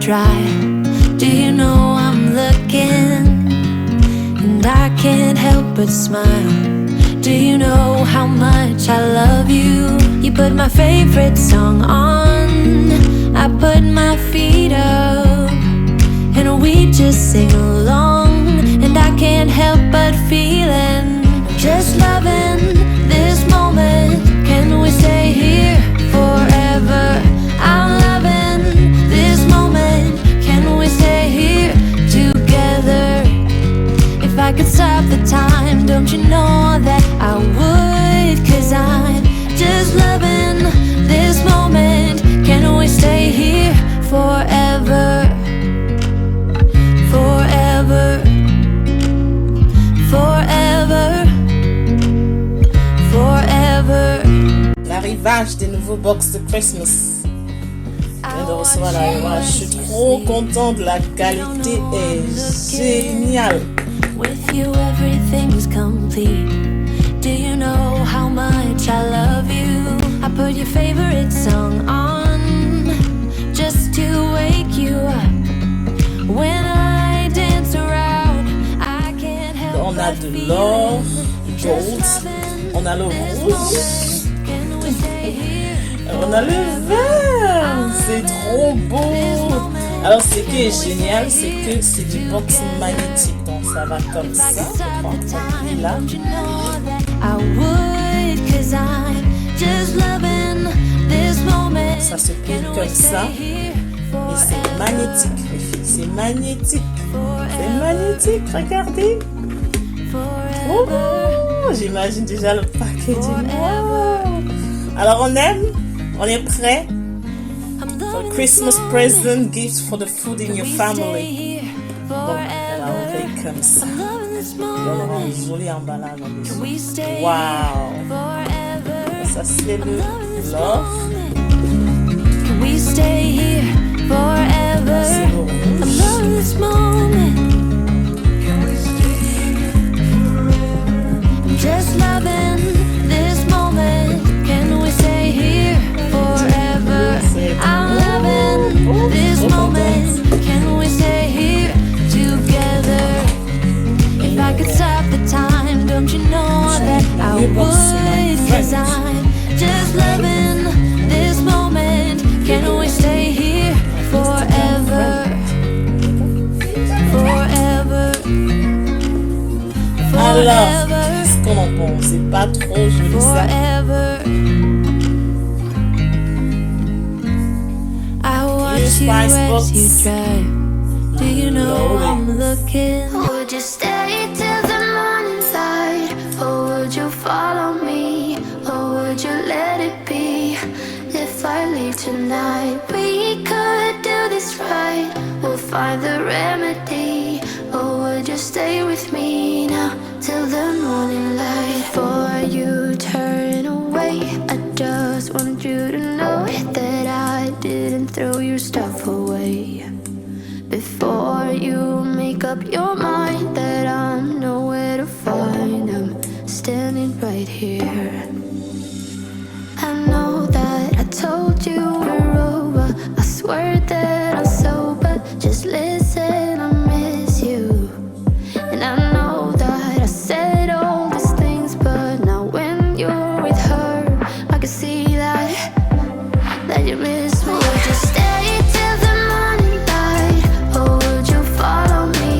dry. Do you know I'm looking? And I can't help but smile. Do you know how much I love you? You put my favorite song on, I put my feet up, and we just sing along. And I can't help but feeling, just loving this moment. Can we stay here forever? I'm loving this moment. Can we stay here together? If I could stop the time, don't you know that I would? 'Cause I'm just loving this moment. Can we stay here forever? Forever. Forever. Forever. L'arrivage des nouveaux box de Christmas. Je viens de recevoir l'arrivage. Je suis trop contente. La qualité est géniale. With you everything's complete. Do you know how much I love you? I put your favorite song on just to wake you up. When I dance around, I can't help On a but de feel l'or, du just gold, loving on a le this rouge, moment. Can we stay here on a le vert. C'est trop beau. Alors ce qui est génial, c'est que c'est du box magnétique. Donc ça va comme ça. Et là, ça se plie comme ça. Et c'est magnétique, les filles. C'est magnétique. C'est magnétique, regardez. Oh, j'imagine déjà le packaging. Wow. Alors on aime, on est prêt. For Christmas present gift for the food in your family. Donc, elle a enlevé comme ça. Elle aura un joli emballage en dessous. Wow! Ça, c'est le love. Can we stay here forever? C'est le I rouge. love this moment. I'm just loving this moment. Can we stay here forever? I'm loving this moment. Can we stay here together? If I could stop the time, don't you know that I would? 'Cause I'm just loving this moment. Can we stay here forever? Forever. Alors, qu'est-ce qu'on en pense? C'est pas trop joli ça. Forever. I watch you Spice as box. you drive. Do you know I'm looking? Would you stay till the morning light? Or would you follow me? Or would you let it be? If I leave tonight, we could do this right. We'll find the remedy. Or would you stay with me now till the morning light? Before you turn away, I just want you to know that I didn't throw your stuff away. Before you make up your mind that I'm nowhere to find, I'm standing right here. I know that I told you we're over. I swear that I'm sober. Just listen, I miss you. And I know that I said all these things, but now when you're with her, I can see that you miss me. Would you stay till the morning light? Or would you follow me?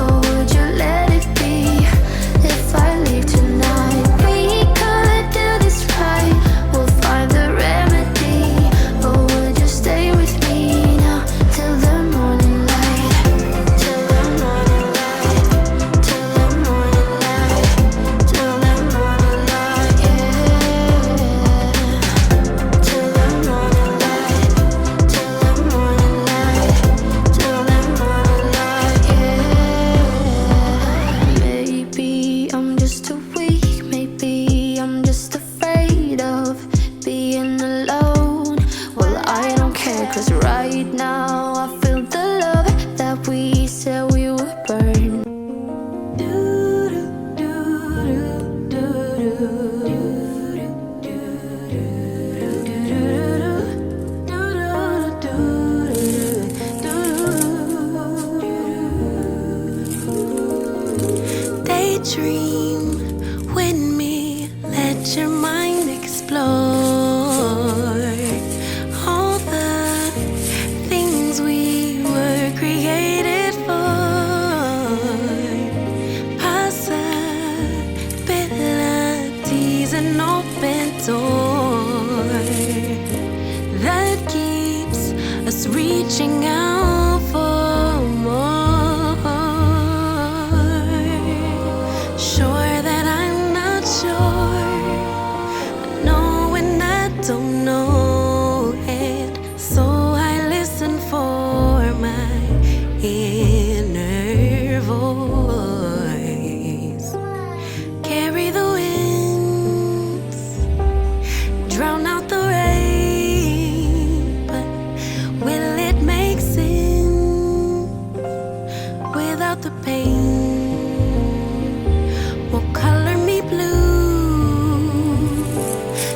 Or would you let it be? If I leave tonight, we could do this right. We'll find the remedy. Or would you stay with me now till the morning light? daydream with me. Let your mind explore all the things we were created for. Possibilities, an open door that keeps us reaching out for more. Sure that I'm not sure, I know when I don't know it, so I listen for my inner voice. Carry the winds, drown out the rain, but will it make sense without the pain? Will color me blue,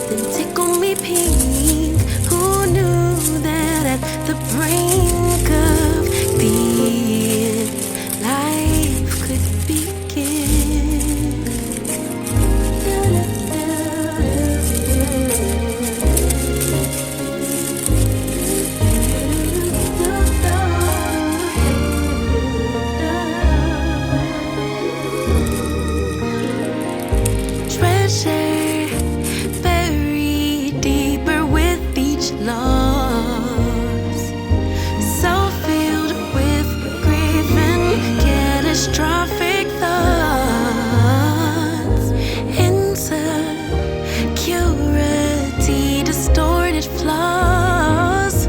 then tickle me pink. Who knew that at the brink of the end, life could begin? Treasure buried deeper with each loss, so filled with grief and catastrophic thoughts, insecurity, distorted flaws.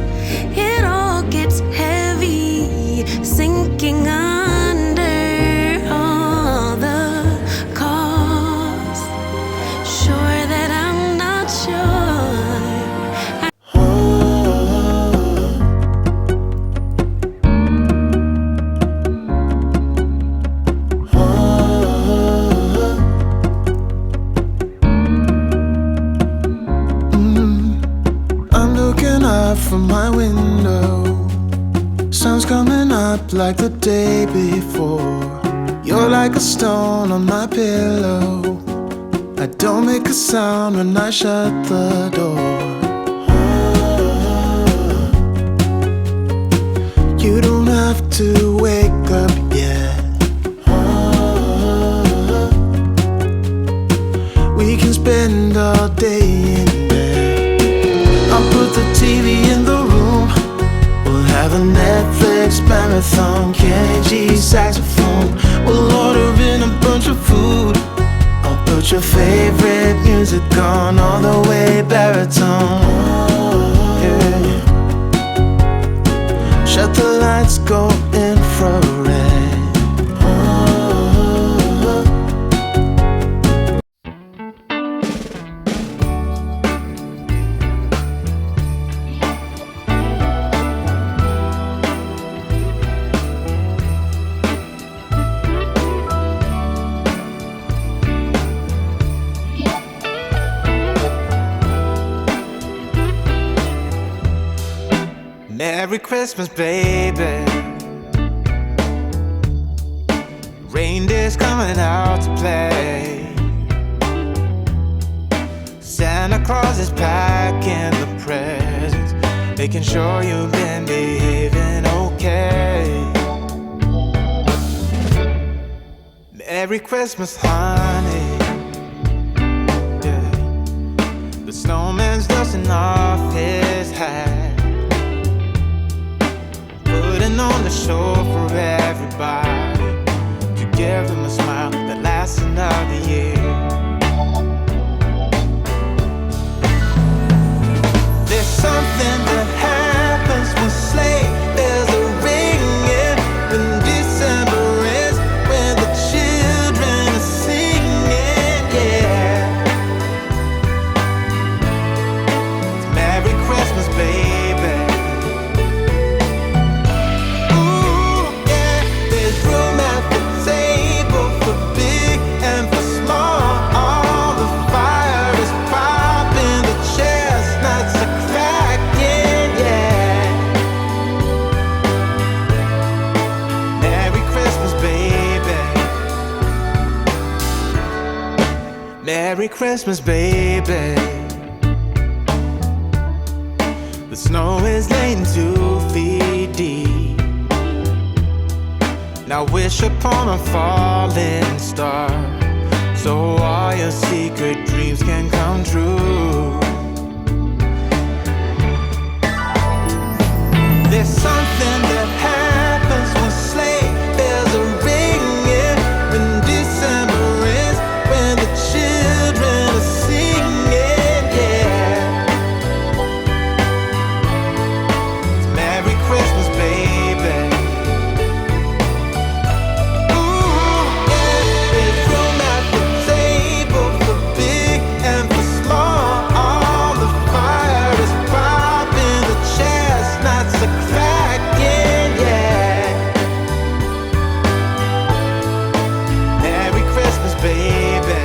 It all gets heavy, sinking under all the cost. Sure that I'm not sure. I'm looking up from my window. Sun's coming up like the day before. You're like a stone on my pillow. I don't make a sound when I shut the door. You don't have to wake up yet. We can spend all day in bed. I'll put the TV in the room. We'll have a Netflix marathon, Kenny G saxophone. We'll order in a bunch of food. I'll put your favorite music on all the way baritone. Yeah. Shut the lights, go infrared. Merry Christmas, baby. Reindeer's coming out to play. Santa Claus is packing the presents, making sure you've been behaving okay. Merry Christmas, honey. Yeah. The snowman's dusting off his hat, putting on the show for everybody, to give them a smile that lasts another year. There's something that happens when sleigh bells are ringing, when December ends, when the children are singing, yeah. It's Merry Christmas, baby. Ooh, yeah. There's room at the table for big and for small. All the fire is popping, the chestnuts are cracking, yeah. Merry Christmas, baby. The snow is laying 2 feet deep. Now wish upon a falling star, so all your secret dreams can come true. There's something that happens when sleigh bells are ringing, when December is, when the children are singing, yeah. It's Merry Christmas, baby. Ooh, yeah. There's room at the table for big and for small. All the fire is popping, the chestnuts are cracking, yeah. Merry Christmas, baby.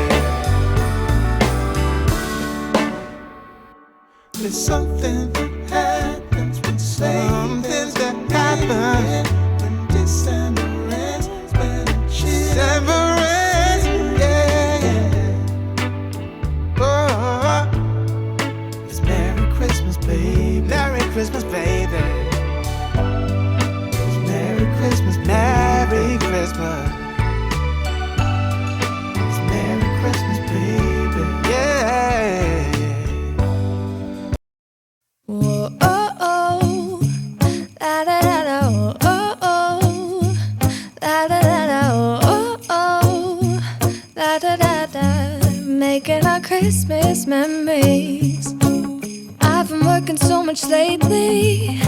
There's something that happens when something that happens when December ends, when December ends, yeah. Oh, it's Merry Christmas, baby. Merry Christmas, baby. It's Merry Christmas, Merry Christmas. It's Merry Christmas, baby. Yeah. Whoa, oh, oh, la da da da, oh, oh, la da da da, oh, oh, la da da da, making our Christmas memories. I've been working so much lately,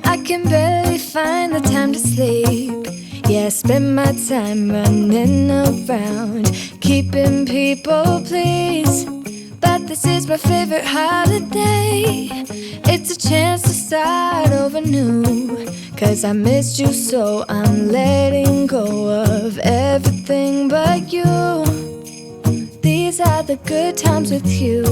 I can barely find the time to sleep. Yeah, I spend my time running around, keeping people pleased. But this is my favorite holiday. It's a chance to start over new. 'Cause I missed you, so I'm letting go of everything but you. These are the good times with you.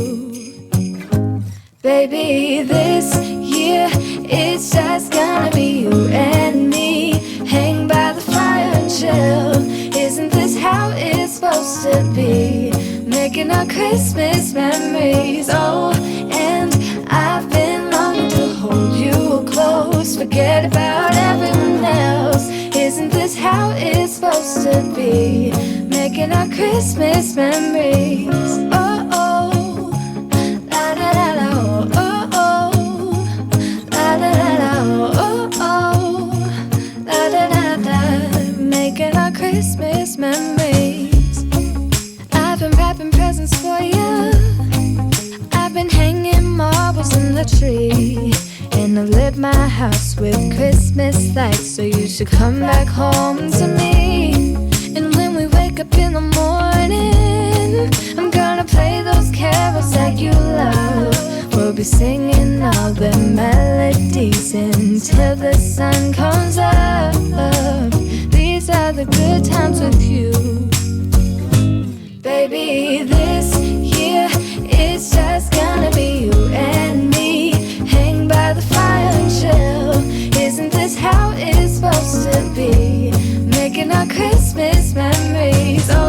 Baby, this year it's just gonna be you and me. Hang by the fire and chill. Isn't this how it's supposed to be? Making our Christmas memories. Oh, and I've been longing to hold you close. Forget about everyone else. Isn't this how it's supposed to be? Making our Christmas memories. Oh, oh, la da da da, oh, oh, la da da da, oh, oh, la da da da. Making our Christmas memories. I've been wrapping presents for you. I've been hanging marbles in the tree. And I've lit my house with Christmas lights. So you should come back home to me. And when we wake up in the morning, I'm gonna play those carols that you love. We'll be singing all the melodies until the sun comes up. These are the good times with you. Baby, this year it's just gonna be you and me. Hang by the fire and chill. Isn't this how it's supposed to be? Making our Christmas memories. Oh,